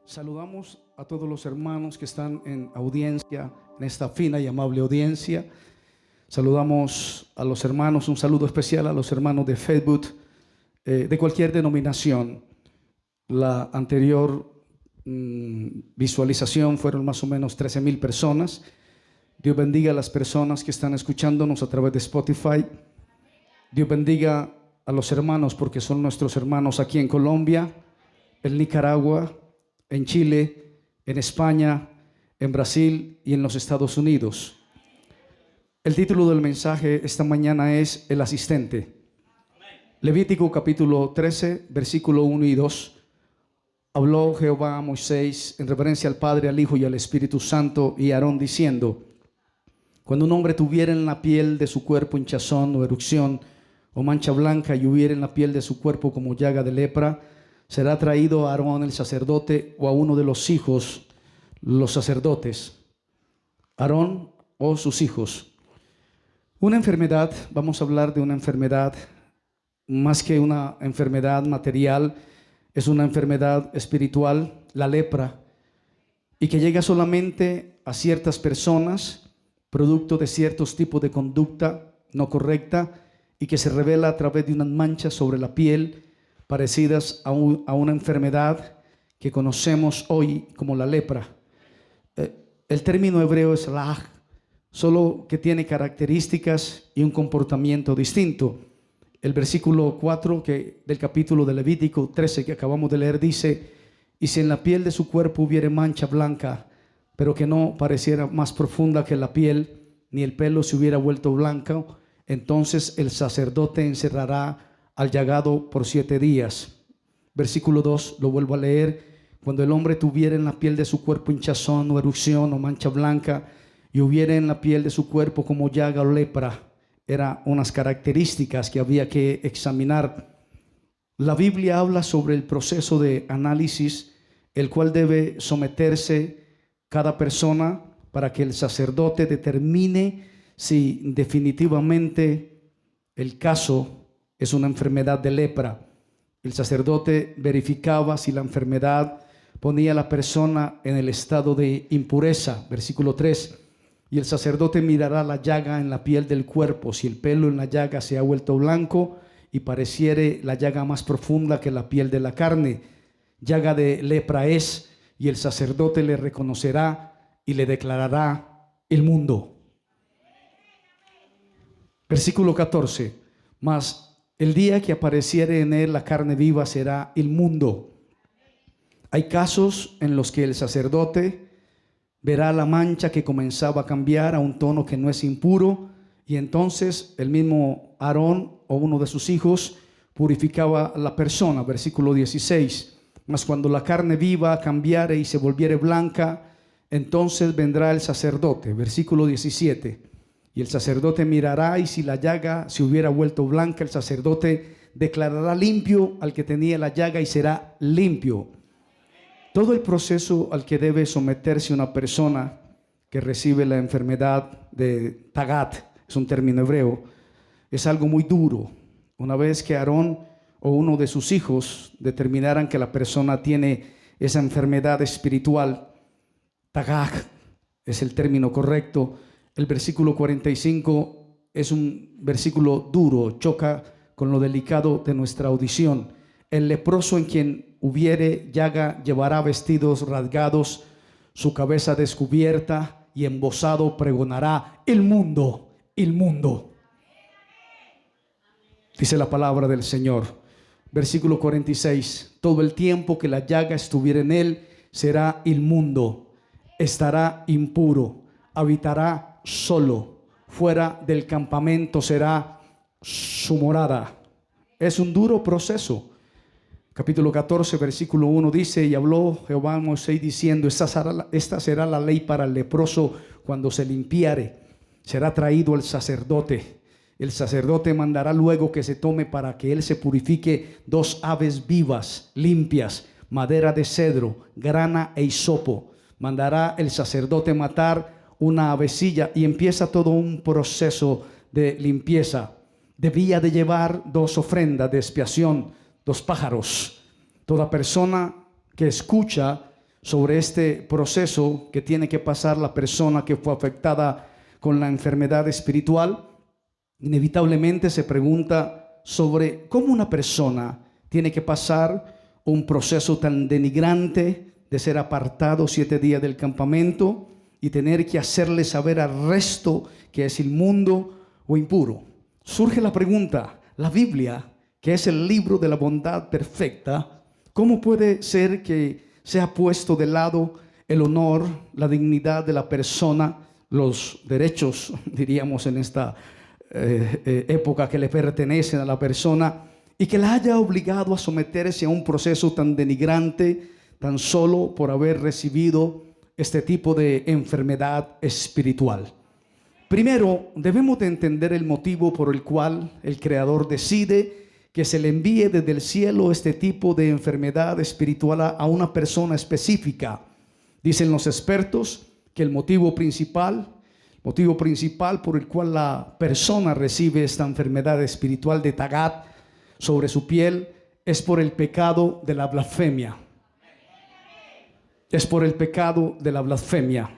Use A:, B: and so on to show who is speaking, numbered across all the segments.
A: Saludamos a todos los hermanos que están en audiencia, en esta fina y amable audiencia. Saludamos a los hermanos, un saludo especial a los hermanos de Facebook, de cualquier denominación. La anterior visualización fueron más o menos 13,000 personas. Dios bendiga a las personas que están escuchándonos a través de Spotify. Dios bendiga a los hermanos porque son nuestros hermanos aquí en Colombia, en Nicaragua, en Chile, en España, en Brasil y en los Estados Unidos. El título del mensaje esta mañana es El Asistente. Levítico capítulo 13, versículo 1 y 2. Habló Jehová a Moisés en reverencia al Padre, al Hijo y al Espíritu Santo y a Aarón diciendo: cuando un hombre tuviera en la piel de su cuerpo hinchazón o erupción o mancha blanca y hubiera en la piel de su cuerpo como llaga de lepra, será traído a Aarón el sacerdote o a uno de los hijos, los sacerdotes, Aarón o sus hijos. Una enfermedad, vamos a hablar de una enfermedad, más que una enfermedad material, es una enfermedad espiritual, la lepra, y que llega solamente a ciertas personas, producto de ciertos tipos de conducta no correcta, y que se revela a través de unas manchas sobre la piel, parecidas a una enfermedad que conocemos hoy como la lepra. El término hebreo es lag, solo que tiene características y un comportamiento distinto. El versículo 4 del capítulo de Levítico 13 que acabamos de leer dice: y si en la piel de su cuerpo hubiere mancha blanca, pero que no pareciera más profunda que la piel, ni el pelo se hubiera vuelto blanco, entonces el sacerdote encerrará al llagado por 7 días. Versículo 2, lo vuelvo a leer. Cuando el hombre tuviera en la piel de su cuerpo hinchazón o erupción o mancha blanca y hubiera en la piel de su cuerpo como llaga o lepra, eran unas características que había que examinar. La Biblia habla sobre el proceso de análisis, el cual debe someterse cada persona para que el sacerdote determine si definitivamente el caso es una enfermedad de lepra. El sacerdote verificaba si la enfermedad ponía a la persona en el estado de impureza. Versículo 3. Y el sacerdote mirará la llaga en la piel del cuerpo. Si el pelo en la llaga se ha vuelto blanco y pareciere la llaga más profunda que la piel de la carne, llaga de lepra es, y el sacerdote le reconocerá y le declarará inmundo. Versículo 14. Mas el día que apareciere en él la carne viva será inmundo. Hay casos en los que el sacerdote verá la mancha que comenzaba a cambiar a un tono que no es impuro, y entonces el mismo Aarón o uno de sus hijos purificaba a la persona. Versículo 16. Mas cuando la carne viva cambiare y se volviere blanca, entonces vendrá el sacerdote. Versículo 17. Y el sacerdote mirará, y si la llaga se hubiera vuelto blanca, el sacerdote declarará limpio al que tenía la llaga y será limpio. Todo el proceso al que debe someterse una persona que recibe la enfermedad de Tagat, es un término hebreo, es algo muy duro. Una vez que Aarón o uno de sus hijos determinaran que la persona tiene esa enfermedad espiritual, Tagat es el término correcto. El versículo 45 es un versículo duro, choca con lo delicado de nuestra audición. El leproso en quien hubiere llaga llevará vestidos rasgados, su cabeza descubierta, y embozado pregonará: inmundo, inmundo. Dice la palabra del Señor. Versículo 46. Todo el tiempo que la llaga estuviera en él será inmundo, estará impuro, habitará solo, fuera del campamento será su morada. Es un duro proceso. Capítulo 14, versículo 1 dice: y habló Jehová a Moisés diciendo: esta será la ley para el leproso cuando se limpiare. Será traído el sacerdote. El sacerdote mandará luego que se tome para que él se purifique 2 aves vivas, limpias, madera de cedro, grana e hisopo. Mandará el sacerdote matar una avecilla, y empieza todo un proceso de limpieza. Debía de llevar 2 ofrendas de expiación, 2 pájaros. Toda persona que escucha sobre este proceso que tiene que pasar la persona que fue afectada con la enfermedad espiritual. Inevitablemente se pregunta sobre cómo una persona tiene que pasar un proceso tan denigrante de ser apartado 7 días del campamento y tener que hacerle saber al resto que es inmundo o impuro. Surge la pregunta, la Biblia, que es el libro de la bondad perfecta, ¿cómo puede ser que sea puesto de lado el honor, la dignidad de la persona, los derechos, diríamos en esta época, que le pertenecen a la persona, y que la haya obligado a someterse a un proceso tan denigrante, tan solo por haber recibido este tipo de enfermedad espiritual? Primero, debemos de entender el motivo por el cual el Creador decide que se le envíe desde el cielo este tipo de enfermedad espiritual a una persona específica. Dicen los expertos que el motivo principal por el cual la persona recibe esta enfermedad espiritual de Tagat sobre su piel es por el pecado de la blasfemia. Es por el pecado de la blasfemia.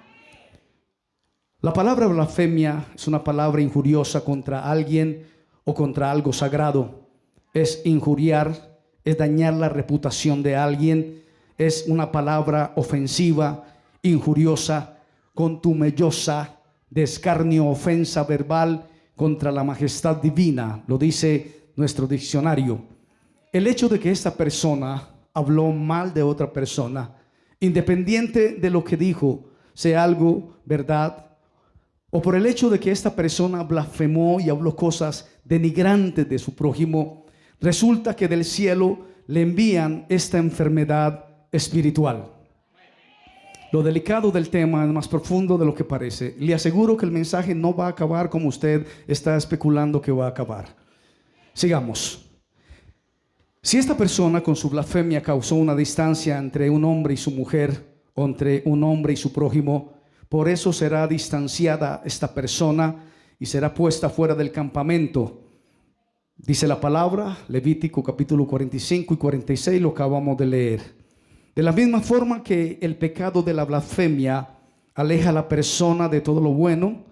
A: La palabra blasfemia es una palabra injuriosa contra alguien o contra algo sagrado. Es injuriar, es dañar la reputación de alguien, es una palabra ofensiva, injuriosa, contumellosa, de escarnio, ofensa verbal contra la majestad divina, lo dice nuestro diccionario. El hecho de que esta persona habló mal de otra persona, independiente de lo que dijo, sea algo verdad, o por el hecho de que esta persona blasfemó y habló cosas denigrantes de su prójimo, resulta que del cielo le envían esta enfermedad espiritual. Lo delicado del tema es más profundo de lo que parece. Le aseguro que el mensaje no va a acabar como usted está especulando que va a acabar. Sigamos. Si esta persona con su blasfemia causó una distancia entre un hombre y su mujer, o entre un hombre y su prójimo, por eso será distanciada esta persona y será puesta fuera del campamento. Dice la palabra, Levítico capítulo 45 y 46, lo acabamos de leer. De la misma forma que el pecado de la blasfemia aleja a la persona de todo lo bueno,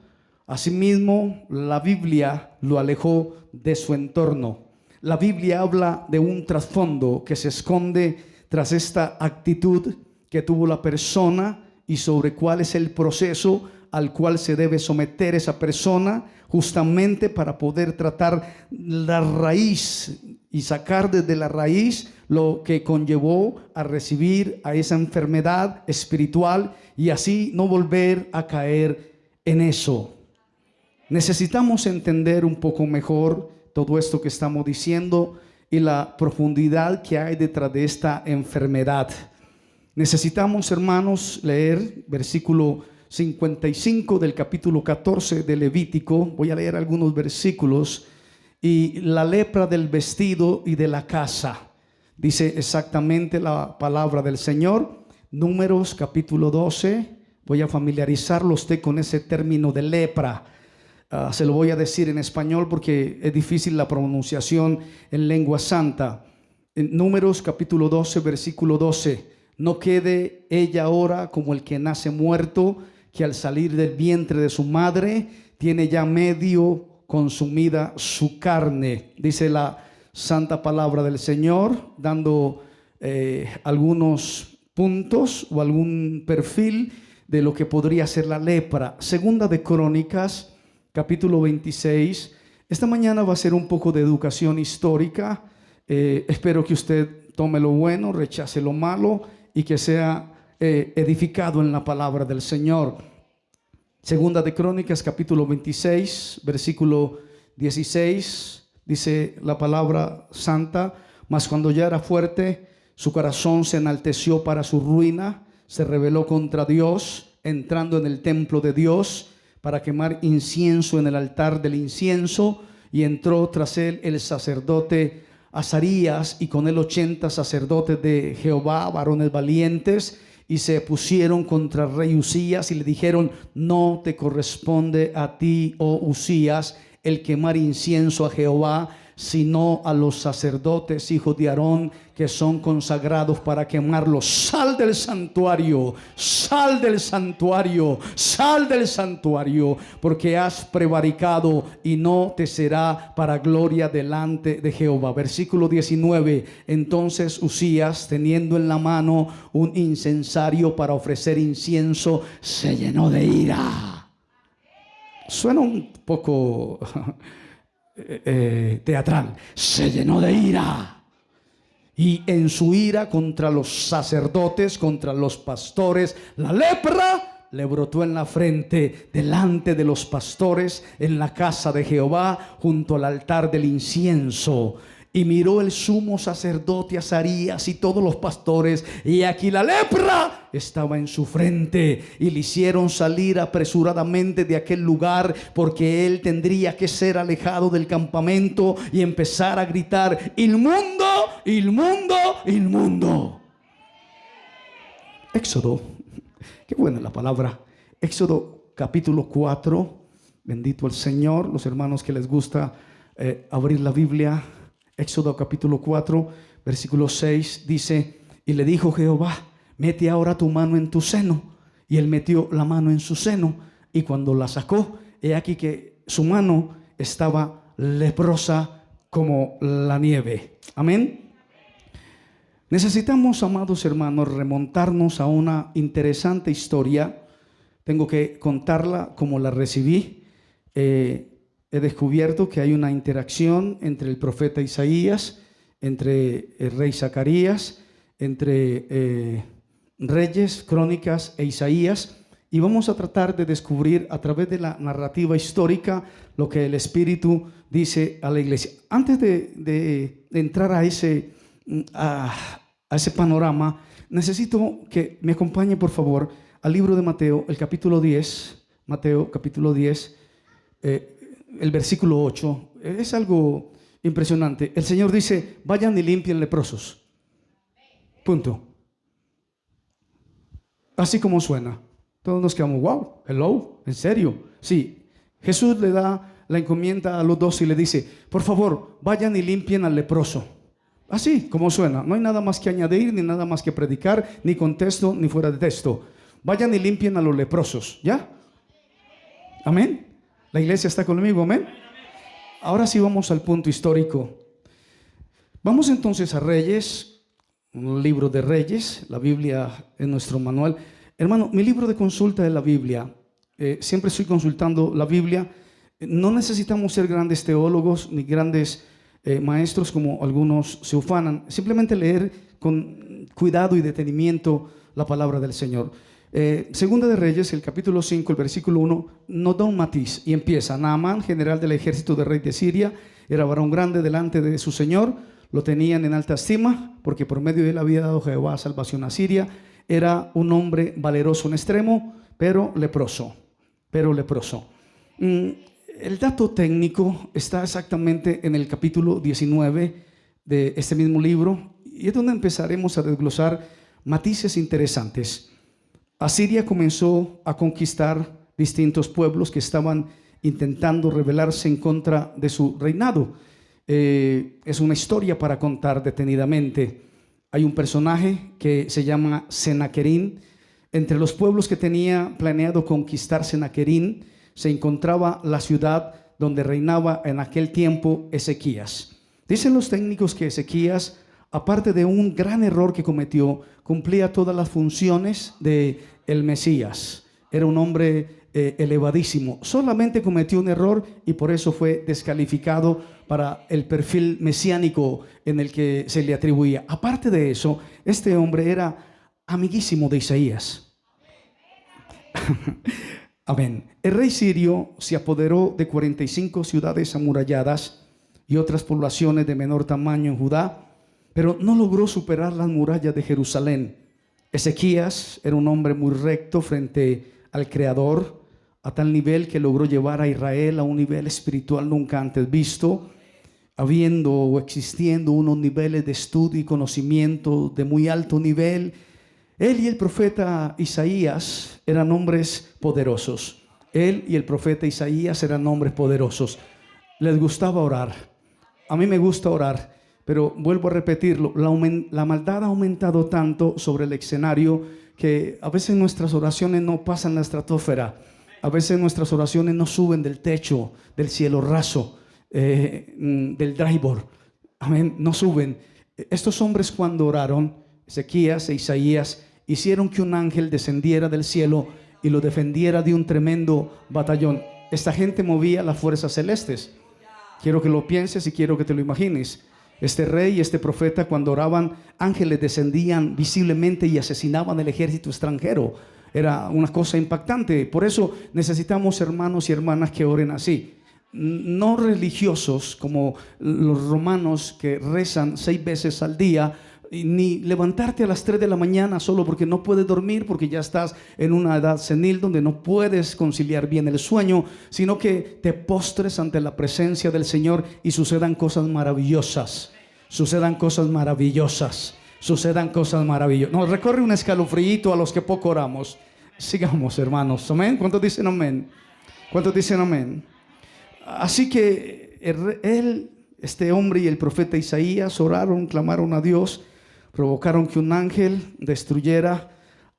A: asimismo la Biblia lo alejó de su entorno. La Biblia habla de un trasfondo que se esconde tras esta actitud que tuvo la persona y sobre cuál es el proceso al cual se debe someter esa persona, justamente para poder tratar la raíz y sacar desde la raíz lo que conllevó a recibir a esa enfermedad espiritual y así no volver a caer en eso. Necesitamos entender un poco mejor todo esto que estamos diciendo y la profundidad que hay detrás de esta enfermedad. Necesitamos, hermanos, leer versículo 55 del capítulo 14 de Levítico. Voy a leer algunos versículos. Y la lepra del vestido y de la casa. Dice exactamente la palabra del Señor. Números capítulo 12. Voy a familiarizarlo usted con ese término de lepra. Se lo voy a decir en español porque es difícil la pronunciación en lengua santa. En Números capítulo 12, versículo 12. No quede ella ahora como el que nace muerto, que al salir del vientre de su madre tiene ya medio consumida su carne. Dice la santa palabra del Señor, dando algunos puntos o algún perfil de lo que podría ser la lepra. Segunda de Crónicas, capítulo 26. Esta mañana va a ser un poco de educación histórica. Espero que usted tome lo bueno, rechace lo malo y que sea edificado en la palabra del Señor. Segunda de Crónicas, capítulo 26, versículo 16, dice la palabra santa: mas cuando ya era fuerte, su corazón se enalteció para su ruina, se rebeló contra Dios, entrando en el templo de Dios para quemar incienso en el altar del incienso, y entró tras él el sacerdote Azarías y con él 80 sacerdotes de Jehová, varones valientes, y se pusieron contra el rey Usías y le dijeron: no te corresponde a ti, oh Usías, el quemar incienso a Jehová, sino a los sacerdotes, hijos de Aarón, que son consagrados para quemarlo. Sal del santuario, sal del santuario, sal del santuario, porque has prevaricado y no te será para gloria delante de Jehová. Versículo 19. Entonces Usías, teniendo en la mano un incensario para ofrecer incienso, se llenó de ira. Suena un poco teatral. Se llenó de ira. Y en su ira contra los sacerdotes, contra los pastores, la lepra le brotó en la frente delante de los pastores en la casa de Jehová, junto al altar del incienso. Y miró el sumo sacerdote Azarías y todos los pastores, y aquí la lepra estaba en su frente, y le hicieron salir apresuradamente de aquel lugar, porque él tendría que ser alejado del campamento, y empezar a gritar: inmundo, inmundo, inmundo. Éxodo, qué buena la palabra. Éxodo capítulo 4. Bendito el Señor. Los hermanos que les gusta abrir la Biblia. Éxodo capítulo 4, versículo 6 dice: y le dijo Jehová: mete ahora tu mano en tu seno. Y él metió la mano en su seno, y cuando la sacó, he aquí que su mano estaba leprosa como la nieve. Amén. Necesitamos, amados hermanos, remontarnos a una interesante historia. Tengo que contarla como la recibí. He descubierto que hay una interacción entre el profeta Isaías, entre el rey Zacarías, entre Reyes, Crónicas e Isaías, y vamos a tratar de descubrir a través de la narrativa histórica lo que el Espíritu dice a la iglesia. Antes de entrar a ese panorama, necesito que me acompañe, por favor, al libro de Mateo, el capítulo 10, Mateo capítulo 10, el versículo 8. Es algo impresionante. El Señor dice: vayan y limpien leprosos. Punto. Así como suena. Todos nos quedamos: wow, hello, ¿en serio? Sí. Jesús le da la encomienda a los 12 y le dice: por favor, vayan y limpien al leproso. Así como suena. No hay nada más que añadir, ni nada más que predicar, ni con texto, ni fuera de texto. Vayan y limpien a los leprosos. ¿Ya? Amén. La iglesia está conmigo, amén. Ahora sí vamos al punto histórico. Vamos entonces a Reyes, un libro de Reyes, la Biblia en nuestro manual. Hermano, mi libro de consulta es la Biblia. Siempre estoy consultando la Biblia. No necesitamos ser grandes teólogos ni grandes maestros como algunos se ufanan. Simplemente leer con cuidado y detenimiento la palabra del Señor. Segunda de Reyes, el capítulo 5, el versículo 1, nos da un matiz y empieza: Naamán, general del ejército del rey de Siria, era varón grande delante de su señor, lo tenían en alta estima, porque por medio de él había dado Jehová salvación a Siria. Era un hombre valeroso en extremo, pero leproso. El dato técnico está exactamente en el capítulo 19 de este mismo libro, y es donde empezaremos a desglosar matices interesantes. Asiria comenzó a conquistar distintos pueblos que estaban intentando rebelarse en contra de su reinado. Es una historia para contar detenidamente. Hay un personaje que se llama Senaquerín. Entre los pueblos que tenía planeado conquistar Senaquerín se encontraba la ciudad donde reinaba en aquel tiempo Ezequías. Dicen los técnicos que Ezequías, aparte de un gran error que cometió, cumplía todas las funciones de el Mesías. Era un hombre elevadísimo. Solamente cometió un error y por eso fue descalificado para el perfil mesiánico en el que se le atribuía. Aparte de eso, este hombre era amiguísimo de Isaías. Amén. El rey sirio se apoderó de 45 ciudades amuralladas y otras poblaciones de menor tamaño en Judá, pero no logró superar las murallas de Jerusalén. Ezequías era un hombre muy recto frente al Creador, a tal nivel que logró llevar a Israel a un nivel espiritual nunca antes visto, habiendo o existiendo unos niveles de estudio y conocimiento de muy alto nivel. Él y el profeta Isaías eran hombres poderosos. Él y el profeta Isaías eran hombres poderosos. Les gustaba orar. A mí me gusta orar, pero vuelvo a repetirlo, la maldad ha aumentado tanto sobre el escenario que a veces nuestras oraciones no pasan la estratosfera, a veces nuestras oraciones no suben del techo, del cielo raso, del driveway, amén, no suben. Estos hombres cuando oraron, Ezequías e Isaías, hicieron que un ángel descendiera del cielo y lo defendiera de un tremendo batallón. Esta gente movía las fuerzas celestes. Quiero que lo pienses y quiero que te lo imagines. Este rey y este profeta, cuando oraban, ángeles descendían visiblemente y asesinaban el ejército extranjero. Era una cosa impactante. Por eso necesitamos hermanos y hermanas que oren así. No religiosos como los romanos que rezan 6 veces al día, ni levantarte a las 3 de la mañana solo porque no puedes dormir, porque ya estás en una edad senil donde no puedes conciliar bien el sueño, sino que te postres ante la presencia del Señor y sucedan cosas maravillosas, sucedan cosas maravillosas, sucedan cosas maravillosas. Nos recorre un escalofrío a los que poco oramos. Sigamos, hermanos, amén. ¿Cuántos dicen amén? ¿Cuántos dicen amén? Así que este hombre y el profeta Isaías oraron, clamaron a Dios, provocaron que un ángel destruyera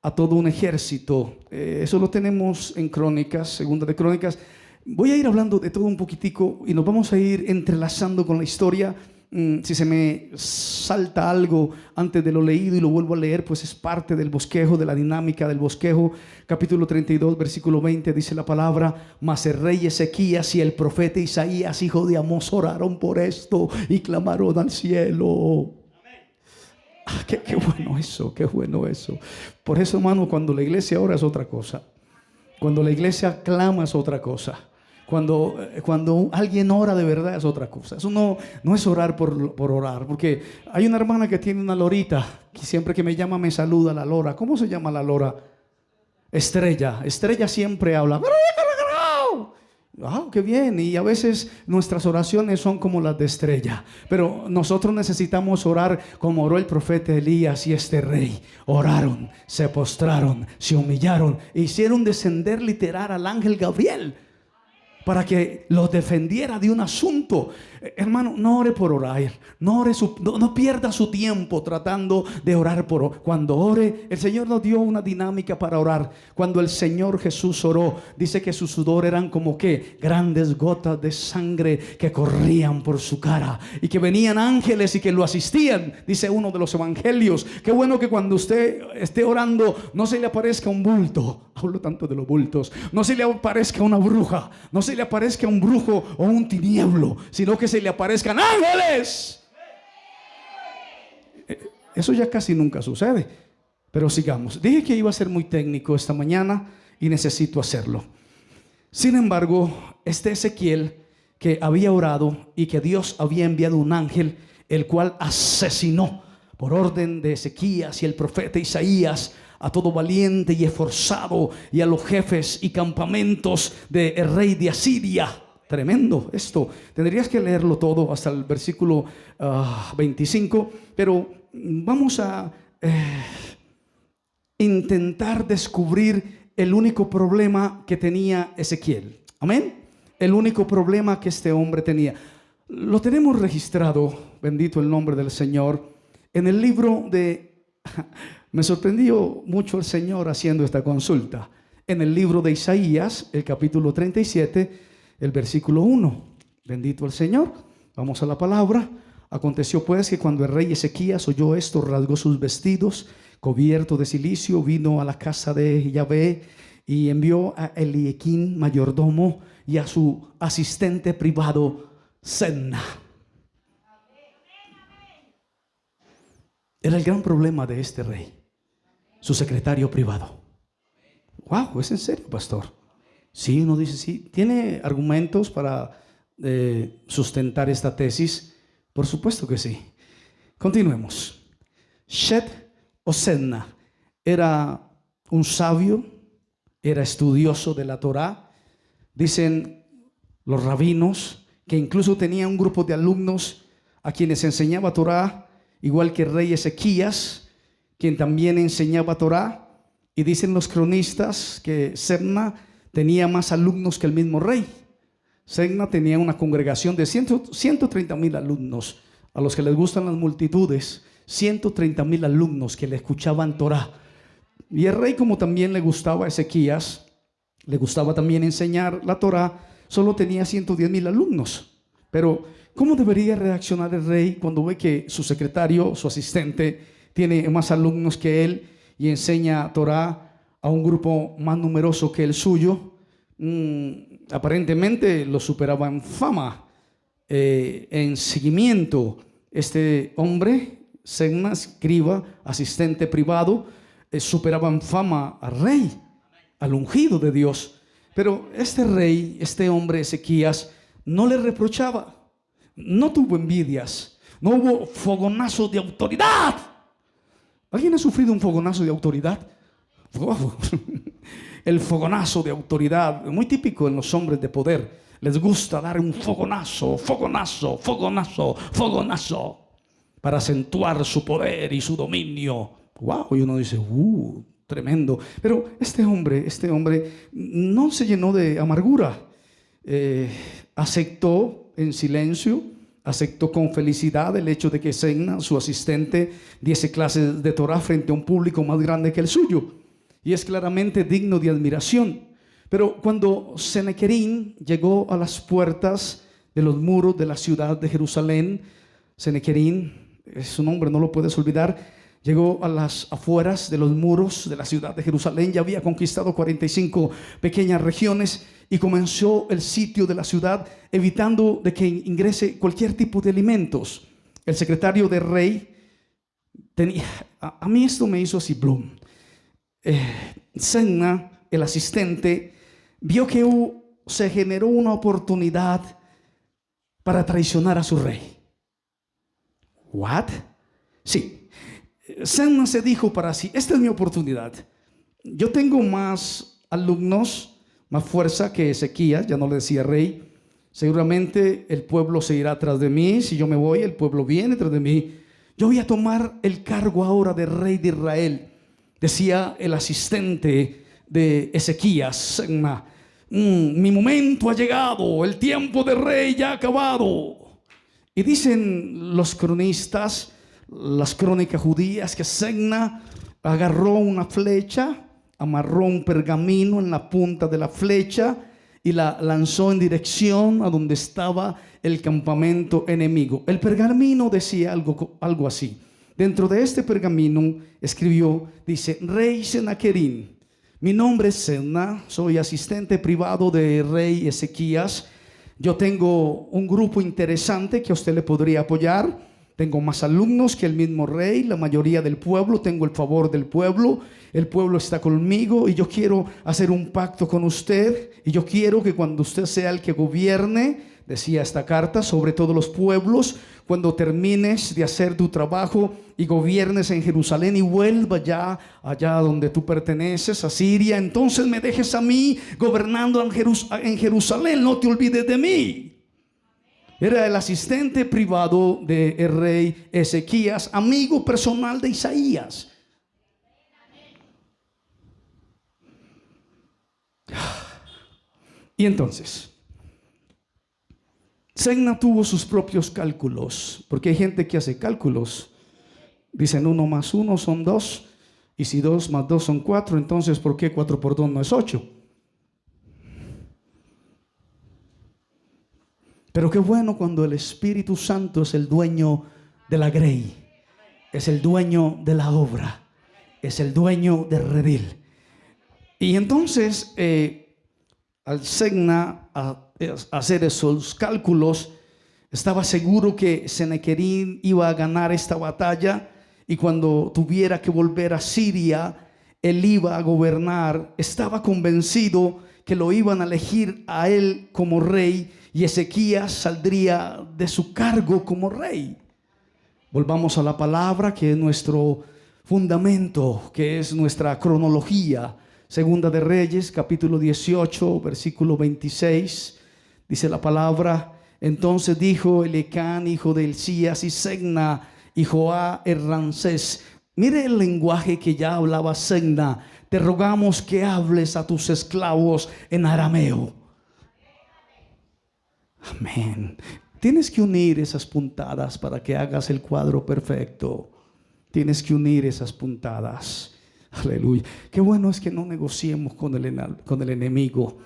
A: a todo un ejército. Eso lo tenemos en Crónicas, Segunda de Crónicas. Voy a ir hablando de todo un poquitico y nos vamos a ir entrelazando con la historia. Si se me salta algo antes de lo leído y lo vuelvo a leer, pues es parte del bosquejo, de la dinámica del bosquejo. Capítulo 32, versículo 20, dice la palabra: mas el rey Ezequías y el profeta Isaías, hijo de Amós, oraron por esto y clamaron al cielo. Qué bueno eso, qué bueno eso. Por eso, hermano, cuando la iglesia ora es otra cosa. Cuando la iglesia clama es otra cosa. Cuando alguien ora de verdad es otra cosa. Eso no es orar por orar. Porque hay una hermana que tiene una lorita que siempre que me llama me saluda la lora. ¿Cómo se llama la lora? Estrella. Estrella siempre habla. ¡Qué bien! Y a veces nuestras oraciones son como las de Estrella. Pero nosotros necesitamos orar como oró el profeta Elías y este rey. Oraron, se postraron, se humillaron e hicieron descender literal al ángel Gabriel para que los defendiera de un asunto. Hermano, no ore por orar, no pierda su tiempo tratando de orar cuando ore. El Señor nos dio una dinámica para orar. Cuando el Señor Jesús oró, dice que su sudor eran como que grandes gotas de sangre que corrían por su cara y que venían ángeles y que lo asistían. Dice uno de los evangelios: qué bueno que cuando usted esté orando no se le aparezca un bulto. Hablo tanto de los bultos. No se le aparezca una bruja, no se le aparezca un brujo o un tinieblo, sino que se le aparezcan ángeles. Eso ya casi nunca sucede. Pero sigamos. Dije que iba a ser muy técnico esta mañana y necesito hacerlo. Sin embargo, este Ezequiel que había orado y que Dios había enviado un ángel, el cual asesinó por orden de Ezequías y el profeta Isaías a todo valiente y esforzado y a los jefes y campamentos del rey de Asiria. Tremendo esto. Tendrías que leerlo todo hasta el versículo 25, pero vamos a intentar descubrir el único problema que tenía Ezequiel. Amén. El único problema que este hombre tenía. Lo tenemos registrado, bendito el nombre del Señor, en el libro de... Me sorprendió mucho el Señor haciendo esta consulta. En el libro de Isaías, el capítulo 37, el versículo 1. Bendito el Señor. Vamos a la palabra. Aconteció pues que cuando el rey Ezequías oyó esto, rasgó sus vestidos, cubierto de cilicio, vino a la casa de Yahvé y envió a Eliaquín, mayordomo, y a su asistente privado, Senna. Era el gran problema de este rey, su secretario privado. Wow, ¿es en serio, pastor? Sí, uno dice sí. ¿Tiene argumentos para sustentar esta tesis? Por supuesto que sí. Continuemos. Shet o Senna era un sabio, era estudioso de la Torá. Dicen los rabinos que incluso tenía un grupo de alumnos a quienes enseñaba Torá, igual que el rey Ezequías, quien también enseñaba Torá. Y dicen los cronistas que Senna tenía más alumnos que el mismo rey. Segna tenía una congregación de 130,000 alumnos, a los que les gustan las multitudes, 130,000 alumnos que le escuchaban Torah. Y el rey, como también le gustaba a Ezequías, le gustaba también enseñar la Torah, solo tenía 110,000 alumnos. Pero ¿cómo debería reaccionar el rey cuando ve que su secretario, su asistente, tiene más alumnos que él y enseña Torah a un grupo más numeroso que el suyo? Aparentemente lo superaba en fama, en seguimiento. Este hombre, Segna, escriba, asistente privado, superaba en fama al rey, al ungido de Dios. Pero este rey, este hombre Ezequías, no le reprochaba, no tuvo envidias, no hubo fogonazo de autoridad. ¿Alguien ha sufrido un fogonazo de autoridad? Wow. El fogonazo de autoridad, muy típico en los hombres de poder. Les gusta dar un fogonazo, fogonazo, fogonazo, fogonazo, para acentuar su poder y su dominio. Wow, y uno dice, tremendo. Pero este hombre no se llenó de amargura. Aceptó en silencio, aceptó con felicidad el hecho de que Segna, su asistente, diese clases de Torah frente a un público más grande que el suyo. Y es claramente digno de admiración. Pero cuando Senequerín llegó a las puertas de los muros de la ciudad de Jerusalén, Senequerín, es su nombre, no lo puedes olvidar, llegó a las afueras de los muros de la ciudad de Jerusalén. Ya había conquistado 45 pequeñas regiones y comenzó el sitio de la ciudad, evitando de que ingrese cualquier tipo de alimentos. El secretario del rey tenía, a mí esto me hizo así, Bloom. Segna, el asistente, vio que se generó una oportunidad para traicionar a su rey. ¿What? Sí. Segna se dijo para sí, esta es mi oportunidad. Yo tengo más alumnos, más fuerza que Ezequías, ya no le decía rey. Seguramente el pueblo se irá tras de mí. Si yo me voy, el pueblo viene tras de mí. Yo voy a tomar el cargo ahora de rey de Israel. Decía el asistente de Ezequías, Segna, mi momento ha llegado, el tiempo de rey ya ha acabado. Y dicen los cronistas, las crónicas judías, que Segna agarró una flecha, amarró un pergamino en la punta de la flecha y la lanzó en dirección a donde estaba el campamento enemigo. El pergamino decía algo así. Dentro de este pergamino escribió, dice, Rey Senaquerín, mi nombre es Segna, soy asistente privado de rey Ezequías. Yo tengo un grupo interesante que a usted le podría apoyar. Tengo más alumnos que el mismo rey, la mayoría del pueblo, tengo el favor del pueblo, el pueblo está conmigo y yo quiero hacer un pacto con usted y yo quiero que cuando usted sea el que gobierne, decía esta carta, sobre todos los pueblos, cuando termines de hacer tu trabajo y gobiernes en Jerusalén y vuelva ya allá donde tú perteneces, a Siria, entonces me dejes a mí gobernando en Jerusalén, no te olvides de mí. Era el asistente privado del rey Ezequías, amigo personal de Isaías. Y entonces Segna tuvo sus propios cálculos, porque hay gente que hace cálculos. Dicen 1 más 1 son 2, y si 2 más 2 son 4, entonces ¿por qué 4 por 2 no es 8? Pero qué bueno cuando el Espíritu Santo es el dueño de la grey, es el dueño de la obra, es el dueño del redil. Y entonces al Segna hacer esos cálculos, estaba seguro que Senequerín iba a ganar esta batalla y cuando tuviera que volver a Siria, él iba a gobernar. Estaba convencido que lo iban a elegir a él como rey y Ezequías saldría de su cargo como rey. Volvamos a la palabra, que es nuestro fundamento, que es nuestra cronología. Segunda de Reyes, capítulo 18, versículo 26, dice la palabra: entonces dijo Elecán, hijo de Hilcías, y Segna, y Joá Rancés. Mire el lenguaje que ya hablaba Segna: te rogamos que hables a tus esclavos en arameo. Amén. Tienes que unir esas puntadas para que hagas el cuadro perfecto. Tienes que unir esas puntadas. Aleluya. Qué bueno es que no negociemos con el enemigo.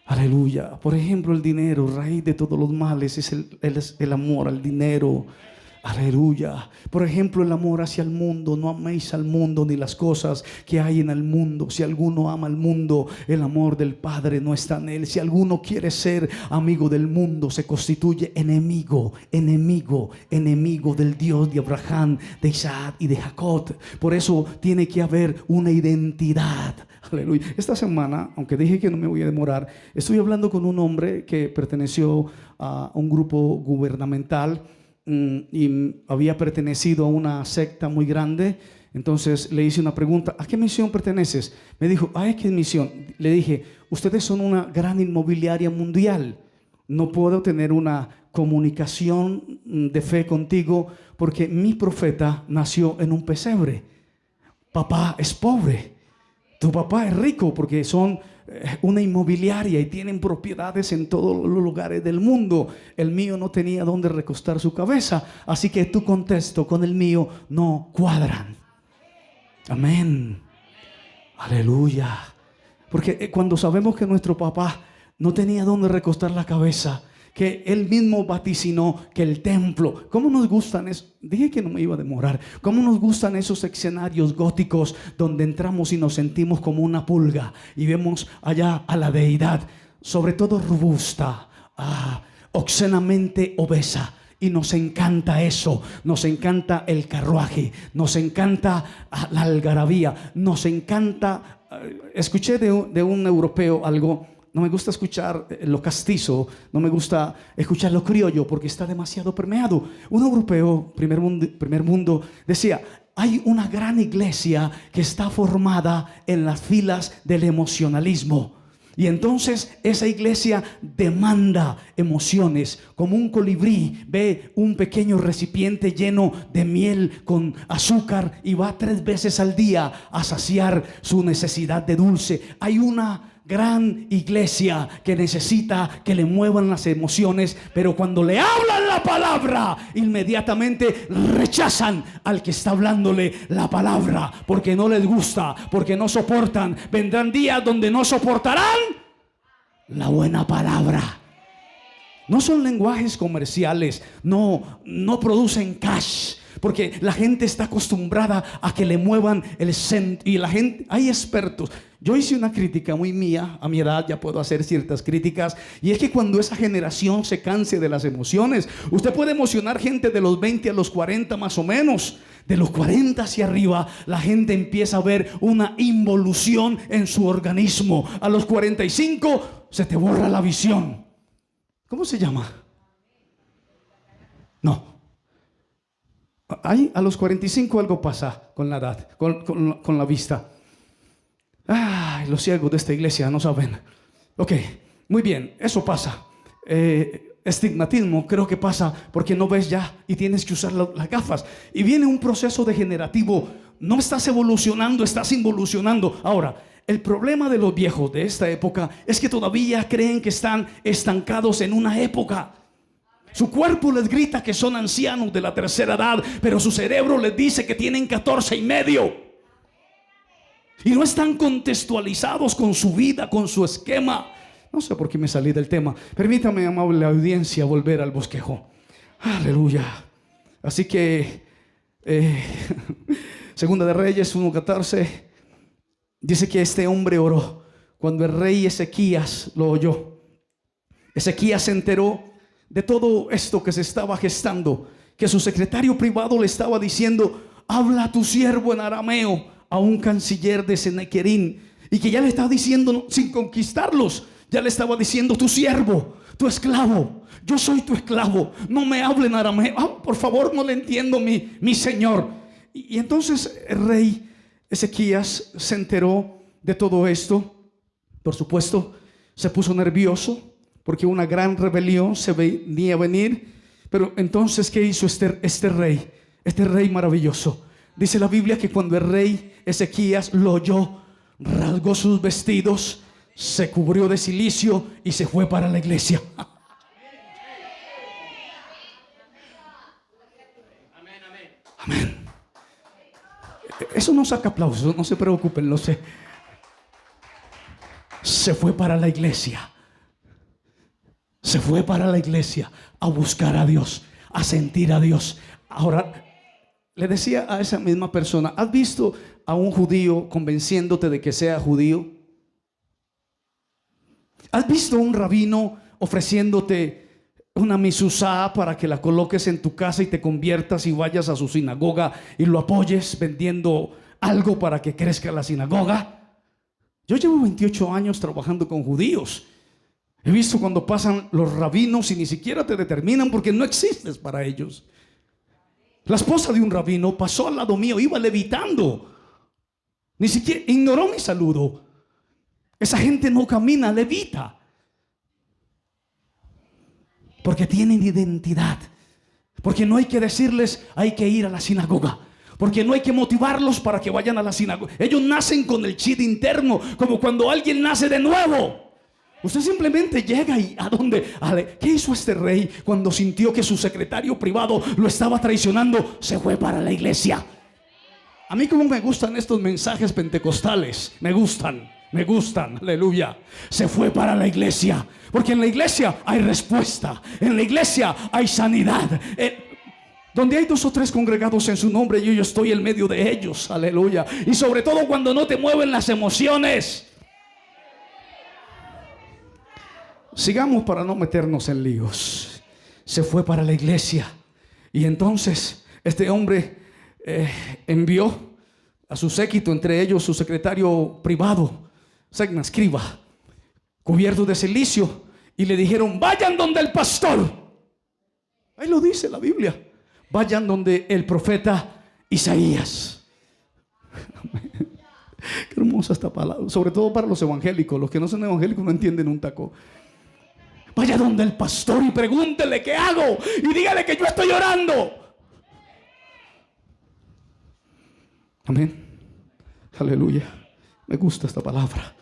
A: Aleluya. Por ejemplo, el dinero, raíz de todos los males, es el amor al dinero. Aleluya. Por ejemplo, el amor hacia el mundo. No améis al mundo ni las cosas que hay en el mundo. Si alguno ama al mundo, el amor del Padre no está en él. Si alguno quiere ser amigo del mundo, se constituye enemigo del Dios de Abraham, de Isaac y de Jacob. Por eso tiene que haber una identidad. Aleluya. Esta semana, aunque dije que no me voy a demorar, estoy hablando con un hombre que perteneció a un grupo gubernamental y había pertenecido a una secta muy grande. Entonces le hice una pregunta: ¿a qué misión perteneces? Me dijo: ¿a qué misión? Le dije: ustedes son una gran inmobiliaria mundial. No puedo tener una comunicación de fe contigo porque mi profeta nació en un pesebre. Papá es pobre, tu papá es rico, porque son una inmobiliaria y tienen propiedades en todos los lugares del mundo. El mío no tenía dónde recostar su cabeza, así que tu contexto con el mío no cuadran. Amén. Aleluya. Porque cuando sabemos que nuestro papá no tenía dónde recostar la cabeza, que él mismo vaticinó que el templo, ¿cómo nos gustan eso? Dije que no me iba a demorar. ¿Cómo nos gustan esos escenarios góticos donde entramos y nos sentimos como una pulga y vemos allá a la deidad, sobre todo robusta, obscenamente obesa? Y nos encanta eso, nos encanta el carruaje, nos encanta la algarabía, nos encanta. Escuché de un europeo algo. No me gusta escuchar lo castizo, no me gusta escuchar lo criollo porque está demasiado permeado. Un europeo, primer mundo, decía: hay una gran iglesia que está formada en las filas del emocionalismo. Y entonces esa iglesia demanda emociones. Como un colibrí ve un pequeño recipiente lleno de miel con azúcar y va 3 veces al día a saciar su necesidad de dulce. Hay una gran iglesia que necesita que le muevan las emociones, pero cuando le hablan la palabra, inmediatamente rechazan al que está hablándole la palabra, porque no les gusta, porque no soportan. Vendrán días donde no soportarán la buena palabra. No son lenguajes comerciales, no producen cash, porque la gente está acostumbrada a que le muevan el centro. Y la gente, hay expertos. Yo hice una crítica muy mía, a mi edad ya puedo hacer ciertas críticas, y es que cuando esa generación se canse de las emociones, usted puede emocionar gente de los 20 a los 40 más o menos. De los 40 hacia arriba, la gente empieza a ver una involución en su organismo. A los 45 se te borra la visión. ¿Cómo se llama? No. Ahí a los 45 algo pasa con la edad, con la vista. Ay, los ciegos de esta iglesia no saben. Ok, muy bien, eso pasa. Estigmatismo creo que pasa porque no ves ya y tienes que usar las gafas. Y viene un proceso degenerativo. No estás evolucionando, estás involucionando. Ahora, el problema de los viejos de esta época es que todavía creen que están estancados en una época. Su cuerpo les grita que son ancianos de la tercera edad, pero su cerebro les dice que tienen 14 y medio. Y no están contextualizados con su vida, con su esquema. No sé por qué me salí del tema. Permítame, amable audiencia, volver al bosquejo. Aleluya. Así que Segunda de Reyes 1:14 dice que este hombre oró cuando el rey Ezequías lo oyó. Ezequías se enteró de todo esto que se estaba gestando, que su secretario privado le estaba diciendo: habla a tu siervo en arameo, a un canciller de Senequerín, y que ya le estaba diciendo, sin conquistarlos, ya le estaba diciendo: tu siervo, tu esclavo, yo soy tu esclavo, no me hablen arameo. Por favor, no le entiendo, mi señor. Y entonces el rey Ezequías se enteró de todo esto. Por supuesto, se puso nervioso porque una gran rebelión se venía a venir. Pero entonces, ¿qué hizo este rey maravilloso? Dice la Biblia que cuando el rey Ezequías lo oyó, rasgó sus vestidos, se cubrió de cilicio y se fue para la iglesia. Eso no saca aplausos, no se preocupen, lo sé. Se fue para la iglesia. Se fue para la iglesia a buscar a Dios, a sentir a Dios. Ahora, le decía a esa misma persona: ¿has visto a un judío convenciéndote de que sea judío? ¿Has visto a un rabino ofreciéndote una mezuzá para que la coloques en tu casa y te conviertas y vayas a su sinagoga y lo apoyes vendiendo algo para que crezca la sinagoga? Yo llevo 28 años trabajando con judíos. He visto cuando pasan los rabinos y ni siquiera te determinan porque no existes para ellos. La esposa de un rabino pasó al lado mío, iba levitando. Ni siquiera ignoró mi saludo. Esa gente no camina, levita. Porque tienen identidad. Porque no hay que decirles hay que ir a la sinagoga. Porque no hay que motivarlos para que vayan a la sinagoga. Ellos nacen con el chip interno, como cuando alguien nace de nuevo. Usted simplemente llega y ¿a dónde? ¿Qué hizo este rey cuando sintió que su secretario privado lo estaba traicionando? Se fue para la iglesia. A mí como me gustan estos mensajes pentecostales. Me gustan, aleluya. Se fue para la iglesia, porque en la iglesia hay respuesta. En la iglesia hay sanidad. Donde hay 2 o 3 congregados en su nombre, yo estoy en medio de ellos, aleluya. Y sobre todo cuando no te mueven las emociones. Sigamos para no meternos en líos. Se fue para la iglesia. Y entonces este hombre envió a su séquito, entre ellos su secretario privado, Segna, escriba, cubierto de cilicio, y le dijeron: vayan donde el pastor. Ahí lo dice la Biblia. Vayan donde el profeta Isaías. Qué hermosa esta palabra, sobre todo para los evangélicos. Los que no son evangélicos no entienden un taco. Vaya donde el pastor y pregúntele qué hago y dígale que yo estoy orando. Amén. Aleluya. Me gusta esta palabra.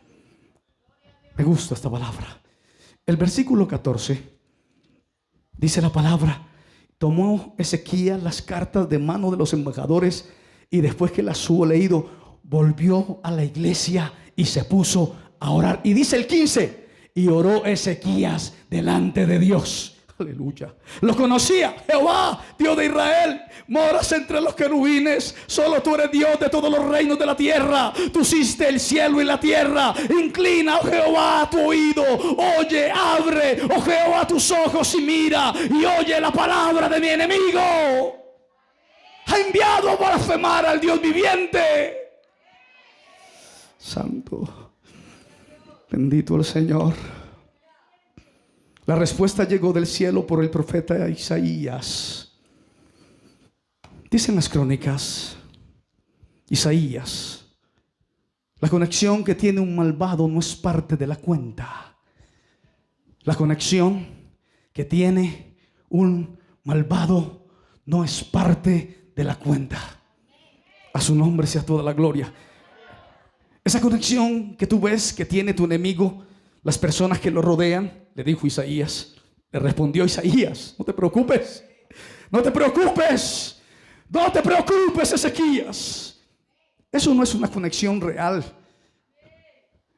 A: Me gusta esta palabra. El versículo 14 dice la palabra: tomó Ezequías las cartas de mano de los embajadores y después que las hubo leído, volvió a la iglesia y se puso a orar. Y dice el 15: y oró Ezequías delante de Dios. Aleluya. Lo conocía. Jehová, Dios de Israel, moras entre los querubines. Solo tú eres Dios de todos los reinos de la tierra. Tú hiciste el cielo y la tierra. Inclina, oh Jehová, tu oído. Oye, abre, oh Jehová, tus ojos y mira. Y oye la palabra de mi enemigo. Ha enviado a blasfemar al Dios viviente. Santo. Bendito el Señor. La respuesta llegó del cielo por el profeta Isaías. Dicen las crónicas, Isaías, la conexión que tiene un malvado no es parte de la cuenta. La conexión que tiene un malvado no es parte de la cuenta. A su nombre sea toda la gloria. Esa conexión que tú ves que tiene tu enemigo, las personas que lo rodean, le dijo Isaías, le respondió Isaías: no te preocupes, no te preocupes, no te preocupes, Ezequías. Eso no es una conexión real.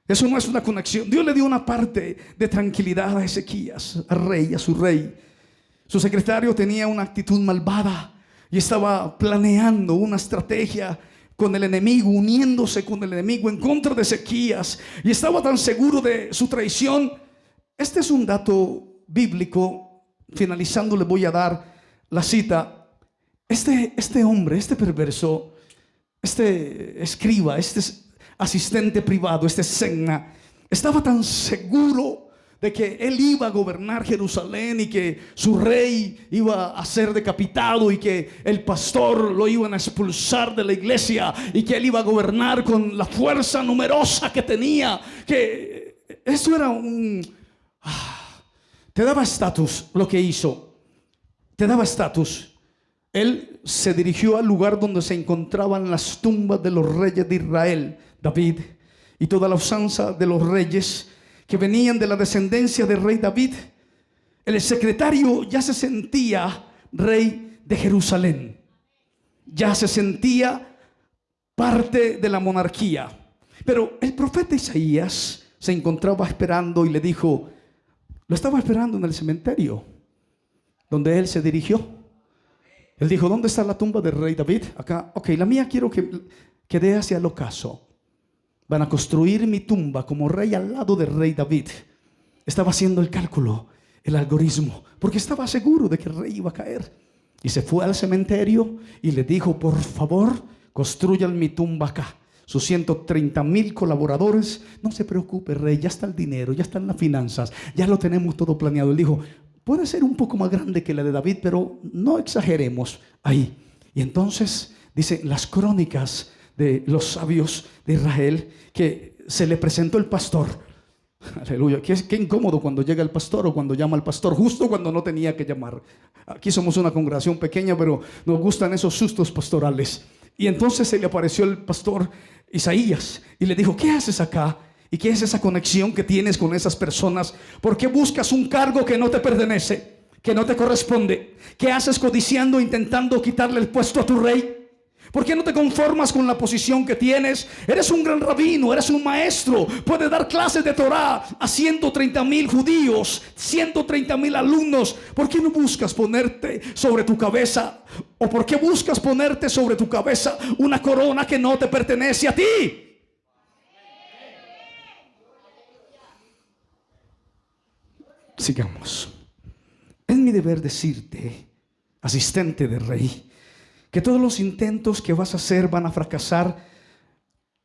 A: Eso no es una conexión. Dios le dio una parte de tranquilidad a Ezequías, al rey, a su rey. Su secretario tenía una actitud malvada y estaba planeando una estrategia con el enemigo, uniéndose con el enemigo en contra de Ezequías, y estaba tan seguro de su traición. Este es un dato bíblico. Finalizando le voy a dar la cita. Este hombre, este perverso, este escriba, este asistente privado, este Segna, estaba tan seguro de que él iba a gobernar Jerusalén y que su rey iba a ser decapitado y que el pastor lo iban a expulsar de la iglesia y que él iba a gobernar con la fuerza numerosa que tenía, que eso era te daba estatus lo que hizo, te daba estatus. Él se dirigió al lugar donde se encontraban las tumbas de los reyes de Israel, David, y toda la usanza de los reyes que venían de la descendencia del rey David. El secretario ya se sentía rey de Jerusalén. Ya se sentía parte de la monarquía. Pero el profeta Isaías se encontraba esperando y le dijo, lo estaba esperando en el cementerio donde él se dirigió. Él dijo, ¿dónde está la tumba del rey David? Acá, ok, la mía quiero que dé hacia el ocaso. Van a construir mi tumba como rey al lado del rey David. Estaba haciendo el cálculo, el algoritmo, porque estaba seguro de que el rey iba a caer. Y se fue al cementerio y le dijo, por favor, construyan mi tumba acá. Sus 130,000 colaboradores, no se preocupe, rey, ya está el dinero, ya están las finanzas, ya lo tenemos todo planeado. Él dijo, puede ser un poco más grande que la de David, pero no exageremos ahí. Y entonces, dicen las crónicas de los sabios de Israel, que se le presentó el pastor. Aleluya, qué incómodo cuando llega el pastor o cuando llama al pastor justo cuando no tenía que llamar. Aquí somos una congregación pequeña, pero nos gustan esos sustos pastorales. Y entonces se le apareció el pastor Isaías y le dijo, ¿qué haces acá? ¿Y qué es esa conexión que tienes con esas personas? ¿Por qué buscas un cargo que no te pertenece, que no te corresponde? ¿Qué haces codiciando, intentando quitarle el puesto a tu rey? ¿Por qué no te conformas con la posición que tienes? Eres un gran rabino, eres un maestro, puedes dar clases de Torah a 130,000 judíos, 130,000 alumnos. ¿Por qué no buscas ponerte sobre tu cabeza? ¿O por qué buscas ponerte sobre tu cabeza una corona que no te pertenece a ti? Sigamos. Es mi deber decirte, asistente del rey, que todos los intentos que vas a hacer van a fracasar.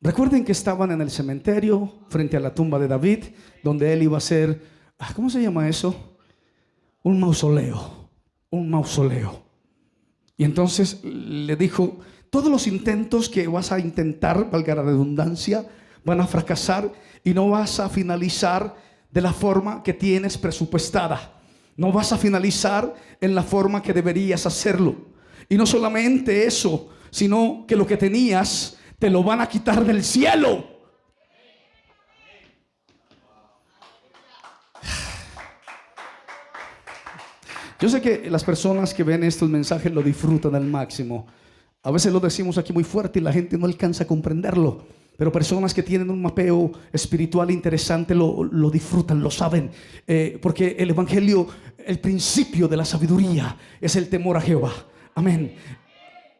A: Recuerden que estaban en el cementerio frente a la tumba de David, donde él iba a hacer, ¿cómo se llama eso? Un mausoleo, un mausoleo. Y entonces le dijo, todos los intentos que vas a intentar, valga la redundancia, van a fracasar y no vas a finalizar de la forma que tienes presupuestada. No vas a finalizar en la forma que deberías hacerlo. Y no solamente eso, sino que lo que tenías te lo van a quitar del cielo. Yo sé que las personas que ven estos mensajes lo disfrutan al máximo. A veces lo decimos aquí muy fuerte y la gente no alcanza a comprenderlo. Pero personas que tienen un mapeo espiritual interesante lo disfrutan, lo saben. Porque el evangelio, el principio de la sabiduría es el temor a Jehová. Amén.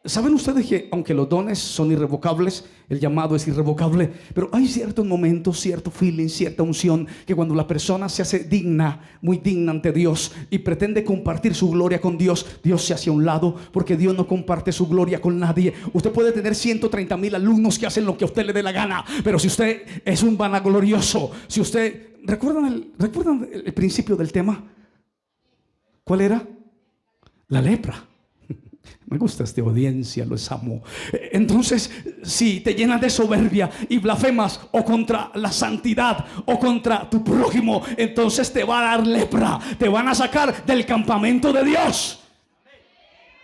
A: ¿Saben ustedes que aunque los dones son irrevocables, el llamado es irrevocable, pero hay ciertos momentos, cierto feeling, cierta unción, que cuando la persona se hace digna, muy digna ante Dios y pretende compartir su gloria con Dios, Dios se hace a un lado, porque Dios no comparte su gloria con nadie. Usted puede tener 130,000 alumnos que hacen lo que a usted le dé la gana, pero si usted es un vanaglorioso, si usted... ¿Recuerdan el principio del tema? ¿Cuál era? La lepra. Me gusta esta audiencia, los amo. Entonces, si te llenas de soberbia y blasfemas o contra la santidad o contra tu prójimo, entonces te va a dar lepra. Te van a sacar del campamento de Dios.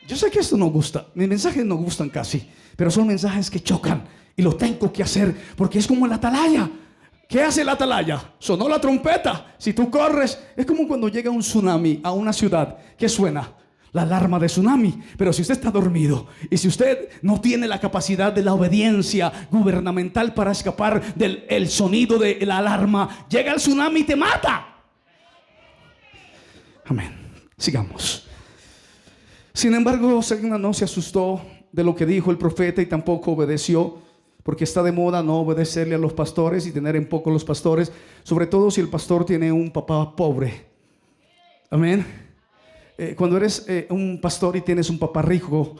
A: Yo sé que esto no gusta. Mis mensajes no gustan casi, pero son mensajes que chocan y lo tengo que hacer porque es como el atalaya. ¿Qué hace el atalaya? Sonó la trompeta. Si tú corres, es como cuando llega un tsunami a una ciudad. ¿Qué suena? La alarma de tsunami. Pero si usted está dormido y si usted no tiene la capacidad de la obediencia gubernamental para escapar del sonido de la alarma, llega el tsunami y te mata. Amén. Sigamos. Sin embargo, Segna no se asustó de lo que dijo el profeta y tampoco obedeció, porque está de moda no obedecerle a los pastores y tener en poco los pastores, sobre todo si el pastor tiene un papá pobre. Amén. Cuando eres un pastor y tienes un papá rico,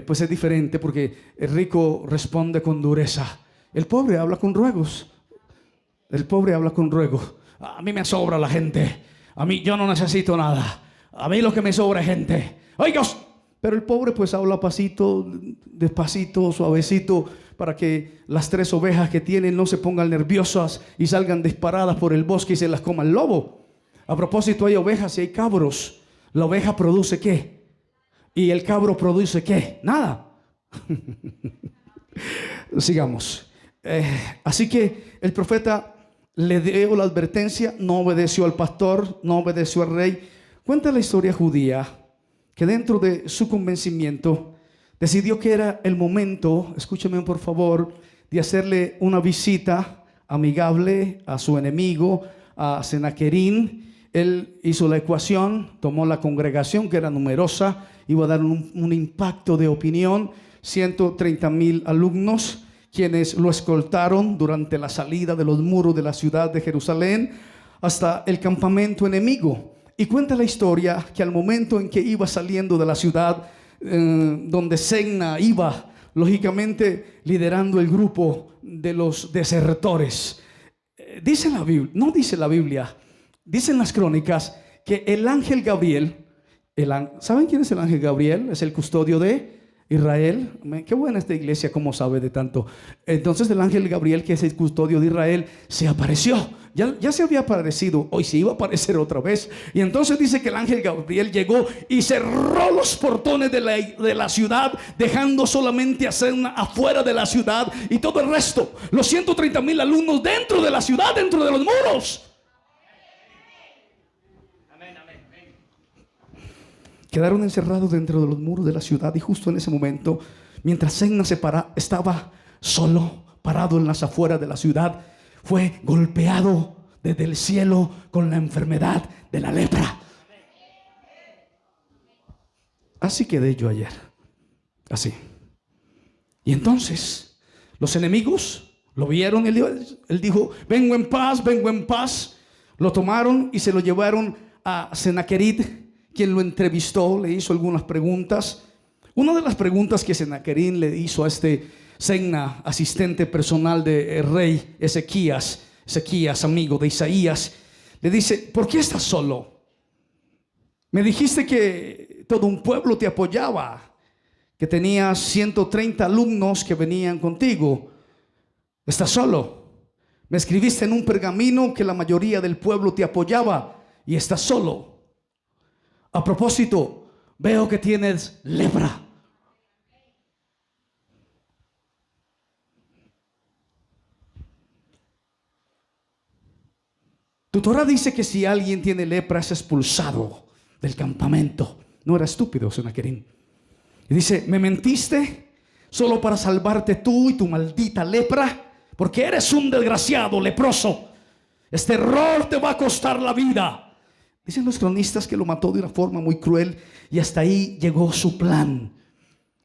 A: pues es diferente, porque el rico responde con dureza. El pobre habla con ruegos. El pobre habla con ruegos. A mí me sobra la gente. A mí yo no necesito nada. A mí lo que me sobra es gente. Oiga, pero el pobre pues habla pasito, despacito, suavecito, para que las 3 ovejas que tienen no se pongan nerviosas y salgan disparadas por el bosque y se las coma el lobo. A propósito, hay ovejas y hay cabros. ¿La oveja produce qué? ¿Y el cabro produce qué? Nada. Sigamos. Así que el profeta le dio la advertencia, no obedeció al pastor, no obedeció al rey. Cuenta la historia judía que dentro de su convencimiento decidió que era el momento, escúcheme por favor, de hacerle una visita amigable a su enemigo, a Senaquerín. Él hizo la ecuación, tomó la congregación que era numerosa, iba a dar un impacto de opinión, 130,000 alumnos, quienes lo escoltaron durante la salida de los muros de la ciudad de Jerusalén hasta el campamento enemigo. Y cuenta la historia que al momento en que iba saliendo de la ciudad, donde Segna iba, lógicamente, liderando el grupo de los desertores, dice la Biblia, no dice la Biblia, dicen las crónicas que el ángel Gabriel, ¿saben quién es el ángel Gabriel? Es el custodio de Israel. Qué buena esta iglesia, como sabe de tanto. Entonces el ángel Gabriel, que es el custodio de Israel, se apareció. Ya se había aparecido, hoy se iba a aparecer otra vez. Y entonces dice que el ángel Gabriel llegó y cerró los portones de la ciudad, dejando solamente a Segna afuera de la ciudad y todo el resto, los 130,000 alumnos dentro de la ciudad, dentro de los muros. Quedaron encerrados dentro de los muros de la ciudad. Y justo en ese momento, mientras Segna estaba solo, parado en las afueras de la ciudad, fue golpeado desde el cielo con la enfermedad de la lepra. Así quedé yo ayer, así. Y entonces los enemigos lo vieron. Él dijo: vengo en paz, vengo en paz. Lo tomaron y se lo llevaron a Senaquerib, quien lo entrevistó, le hizo algunas preguntas. Una de las preguntas que Senaquerib le hizo a Segna, asistente personal del rey Ezequías, amigo de Isaías, le dice: ¿por qué estás solo? Me dijiste que todo un pueblo te apoyaba, que tenías 130 alumnos que venían contigo. ¿Estás solo? Me escribiste en un pergamino que la mayoría del pueblo te apoyaba y estás solo. A propósito, veo que tienes lepra. Tu Torah dice que si alguien tiene lepra es expulsado del campamento. No era estúpido, Senaquerib. Y dice: me mentiste solo para salvarte tú y tu maldita lepra, porque eres un desgraciado leproso. Este error te va a costar la vida. Dicen los cronistas que lo mató de una forma muy cruel, y hasta ahí llegó su plan.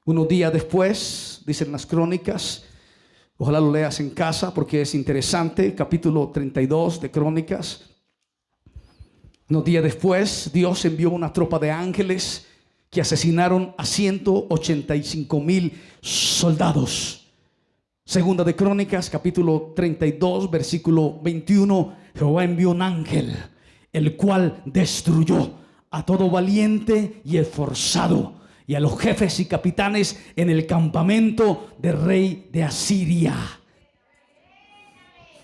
A: Unos días después, dicen las crónicas, ojalá lo leas en casa porque es interesante, capítulo 32 de Crónicas. Unos días después, Dios envió una tropa de ángeles que asesinaron a 185,000 soldados. Segunda de Crónicas, capítulo 32, versículo 21. Jehová envió un ángel, el cual destruyó a todo valiente y esforzado, y a los jefes y capitanes en el campamento del rey de Asiria.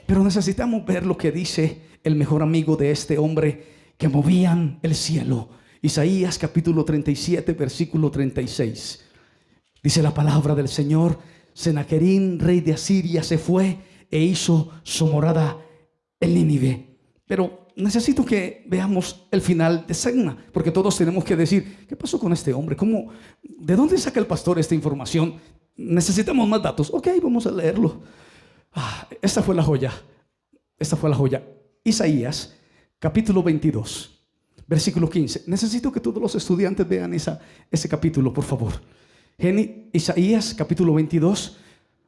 A: Pero necesitamos ver lo que dice el mejor amigo de este hombre, que movían el cielo. Isaías capítulo 37, versículo 36. Dice la palabra del Señor: Senaquerib, rey de Asiria, se fue e hizo su morada en Nínive. Pero necesito que veamos el final de Segna, porque todos tenemos que decir: ¿qué pasó con este hombre? ¿Cómo? ¿De dónde saca el pastor esta información? Necesitamos más datos. Ok, vamos a leerlo. Esta fue la joya. Esta fue la joya. Isaías capítulo 22, versículo 15. Necesito que todos los estudiantes vean ese capítulo, por favor. Isaías capítulo 22,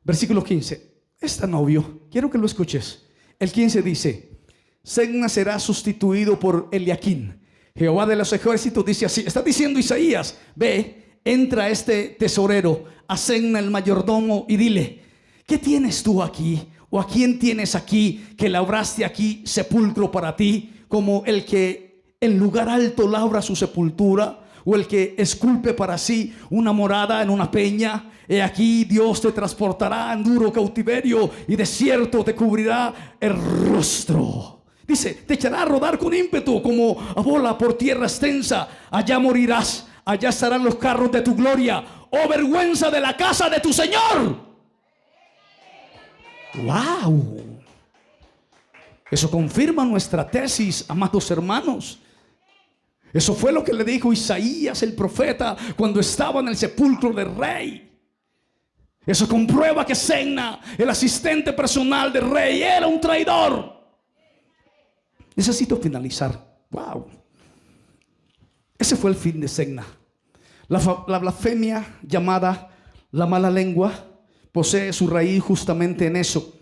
A: versículo 15. Es tan obvio, quiero que lo escuches. El 15 dice: Segna será sustituido por Eliaquín. Jehová de los ejércitos dice así. Está diciendo Isaías: ve, entra este tesorero, a Segna el mayordomo, y dile: ¿qué tienes tú aquí? ¿O a quién tienes aquí que labraste aquí sepulcro para ti, como el que en lugar alto labra su sepultura, o el que esculpe para sí una morada en una peña? He aquí, Dios te transportará en duro cautiverio, y desierto te cubrirá el rostro. Dice: te echará a rodar con ímpetu como a bola por tierra extensa. Allá morirás, allá estarán los carros de tu gloria. Oh vergüenza de la casa de tu Señor. ¡Wow! Eso confirma nuestra tesis, amados hermanos. Eso fue lo que le dijo Isaías el profeta cuando estaba en el sepulcro del rey. Eso comprueba que Senna, el asistente personal del rey, era un traidor. Necesito finalizar. Wow. Ese fue el fin de Senna. La blasfemia llamada la mala lengua posee su raíz justamente en eso.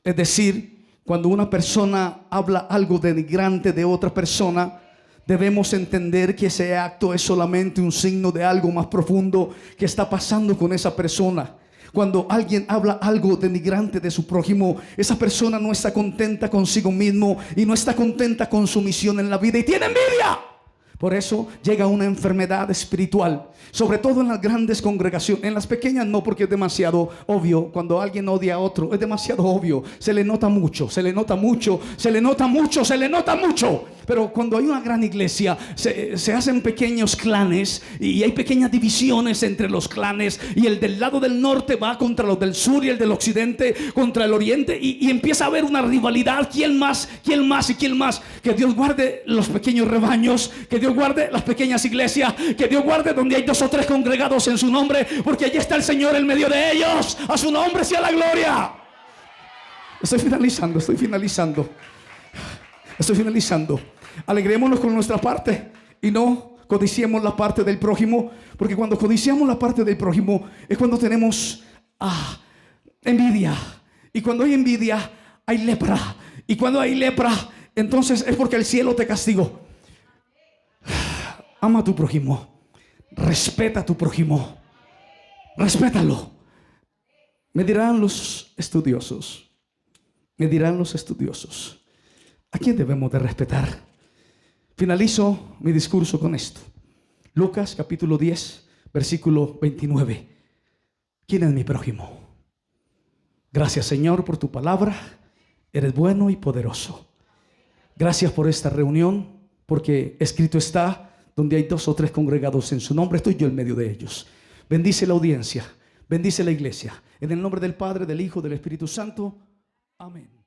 A: Es decir, cuando una persona habla algo denigrante de otra persona, debemos entender que ese acto es solamente un signo de algo más profundo que está pasando con esa persona. Cuando alguien habla algo denigrante de su prójimo, esa persona no está contenta consigo mismo y no está contenta con su misión en la vida y tiene envidia. Por eso llega una enfermedad espiritual, sobre todo en las grandes congregaciones. En las pequeñas no, porque es demasiado obvio. Cuando alguien odia a otro, es demasiado obvio. Se le nota mucho, se le nota mucho, se le nota mucho, se le nota mucho. Pero cuando hay una gran iglesia, se hacen pequeños clanes y hay pequeñas divisiones entre los clanes. Y el del lado del norte va contra los del sur y el del occidente contra el oriente. Y empieza a haber una rivalidad. ¿Quién más? ¿Quién más? ¿Y quién más? Que Dios guarde los pequeños rebaños. Que Dios guarde las pequeñas iglesias. Que Dios guarde donde hay 2 o 3 congregados en su nombre. Porque allí está el Señor en medio de ellos. A su nombre sea la gloria. Estoy finalizando. Alegrémonos con nuestra parte y no codiciemos la parte del prójimo, porque cuando codiciamos la parte del prójimo es cuando tenemos envidia, y cuando hay envidia hay lepra, y cuando hay lepra entonces es porque el cielo te castigó. Ama a tu prójimo, respeta a tu prójimo, respétalo. Me dirán los estudiosos, ¿a quién debemos de respetar? Finalizo mi discurso con esto. Lucas capítulo 10, versículo 29. ¿Quién es mi prójimo? Gracias, Señor, por tu palabra. Eres bueno y poderoso. Gracias por esta reunión, porque escrito está, donde hay 2 o 3 congregados en su nombre, estoy yo en medio de ellos. Bendice la audiencia, bendice la iglesia. En el nombre del Padre, del Hijo, del Espíritu Santo. Amén.